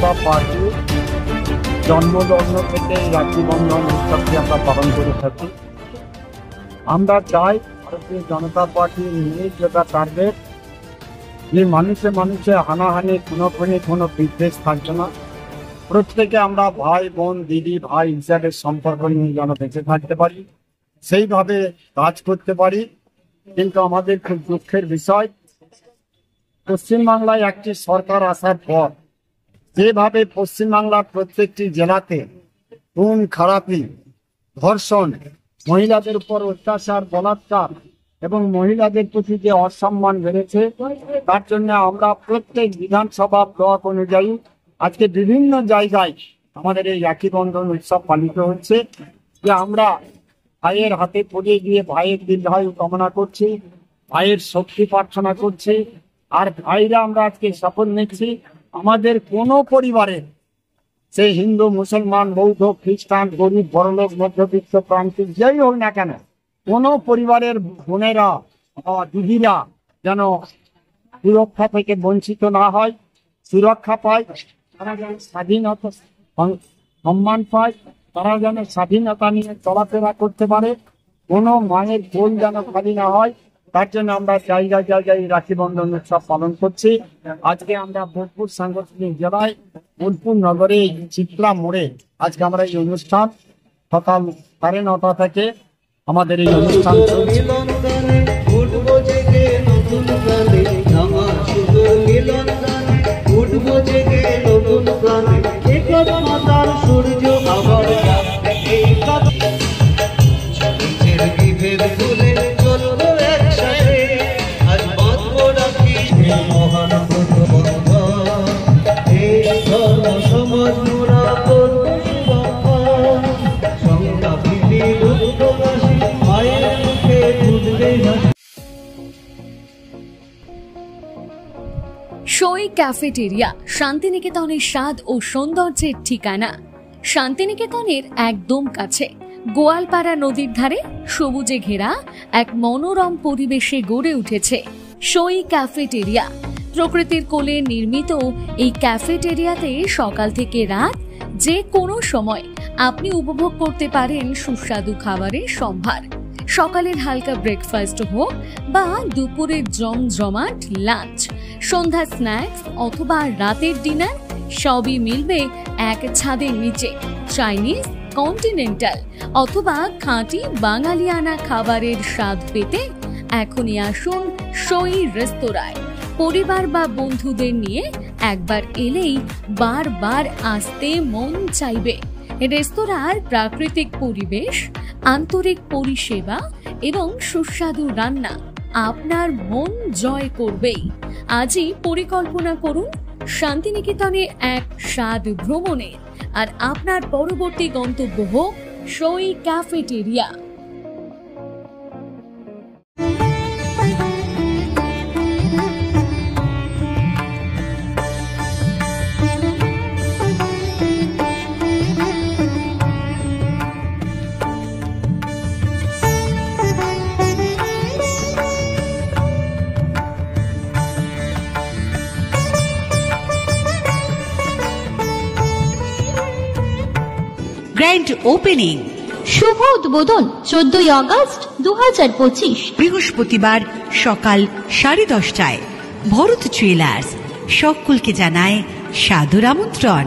জনতা party জন্মলগ্ন থেকে রাখি বন্ধন উৎসবটি আমরা পালন করে থাকি। আমরা চাই ভারতীয় জনতা পার্টির মেন যেটা টার্গেট, যে মানুষে মানুষে হানাহানি খুনোখুনি কোনো বিদ্বেষ থাকছে না, প্রত্যেকে আমরা ভাই বোন দিদি ভাই হিসাবে সম্পর্ক নিয়ে যেন বেঁচে থাকতে পারি, সেইভাবে কাজ করতে পারি। কিন্তু আমাদের খুব দুঃখের বিষয়, পশ্চিমবাংলায় একটি সরকার আসার পর যেভাবে পশ্চিমবাংলার প্রত্যেকটি জেলাতে খুন খারাপি, ধর্ষণ, মহিলাদের উপর অত্যাচার, বলাৎকার এবং মহিলাদের প্রতি যে অসম্মান বেড়েছে, তার জন্য আমরা প্রত্যেক বিধানসভা ব্লক অনুযায়ী আজকে বিভিন্ন জায়গায় আমাদের এই রাখি বন্ধন উৎসব পালিত হচ্ছে। যে আমরা ভাইয়ের হাতে পড়িয়ে গিয়ে ভাইয়ের দীর্ঘায়ু কামনা করছি, ভাইয়ের শক্তি প্রার্থনা করছি। আর ভাইরা আমরা আজকে শপথ নিচ্ছি, আমাদের কোনো পরিবারে, সে হিন্দু, মুসলমান, বৌদ্ধ, খ্রিস্টান, গরিব, বড়লোক, মধ্যবিত্ত, প্রান্তিক যেই হোক না কেন, কোনো পরিবারের বোনেরা দিদিরা যেন সুরক্ষা থেকে বঞ্চিত না হয়, সুরক্ষা পায়, তারা যেন স্বাধীনতা সম্মান পায়, তারা যেন স্বাধীনতা নিয়ে চলাফেরা করতে পারে, কোনো মায়ের কোল যেন খালি না হয়, তার জন্য আমরা জায়গায় জায়গায় রাখি বন্ধন উৎসব পালন করছি। আজকে আমরা বোলপুর সাংগঠনিক জেলায় বোলপুর নগরে চিত্রা মোড়ে আজকে আমরা এই অনুষ্ঠান সকাল 9:30 থেকে আমাদের এই অনুষ্ঠান চলছে। সই ক্যাফেটেরিয়া শান্তিনিকেতনের স্বাদ ও সৌন্দর্যের ঠিকানা। শান্তিনিকেতনের একদম কাছে গোয়ালপাড়া নদীর ধারে সবুজে ঘেরা এক মনোরম পরিবেশে গড়ে উঠেছে সই ক্যাফেটেরিয়া। প্রকৃতির কোলে নির্মিত এই ক্যাফেটেরিয়াতে সকাল থেকে রাত যে কোনো সময় আপনি উপভোগ করতে পারেন সুস্বাদু খাবারের সম্ভার। সকালের হালকা ব্রেকফাস্ট হোক বা দুপুরের জমজমাট লাঞ্চ, সন্ধ্যা স্ন্যাক্স অথবা রাতের ডিনার, সবই মিলবে এক ছাদের নিচে। চাইনিজ, কন্টিনেন্টাল অথবা খাঁটি বাঙালিয়ানা খাবারের স্বাদ পেতে এখনই আসুন সই রেস্তোরাঁয়। পরিবার বা বন্ধুদের নিয়ে একবার এলেই বারবার আসতে মন চাইবে। রেস্তোরাঁর প্রাকৃতিক পরিবেশ, আন্তরিক পরিষেবা এবং সুস্বাদু রান্না আপনার মন জয় করবেই। আজই পরিকল্পনা করুন শান্তিনিকেতনে এক স্বাদ ভ্রমণের, আর আপনার পরবর্তী গন্তব্য হোক সই ক্যাফেটেরিয়া। গ্র্যান্ড ওপেনিং, শুভ উদ্বোধন 14ই আগস্ট 2025, বৃহস্পতিবার সকাল 10:30টায়। ভরত জুয়েলার্স সকলকে জানায় সাদর আমন্ত্রণ।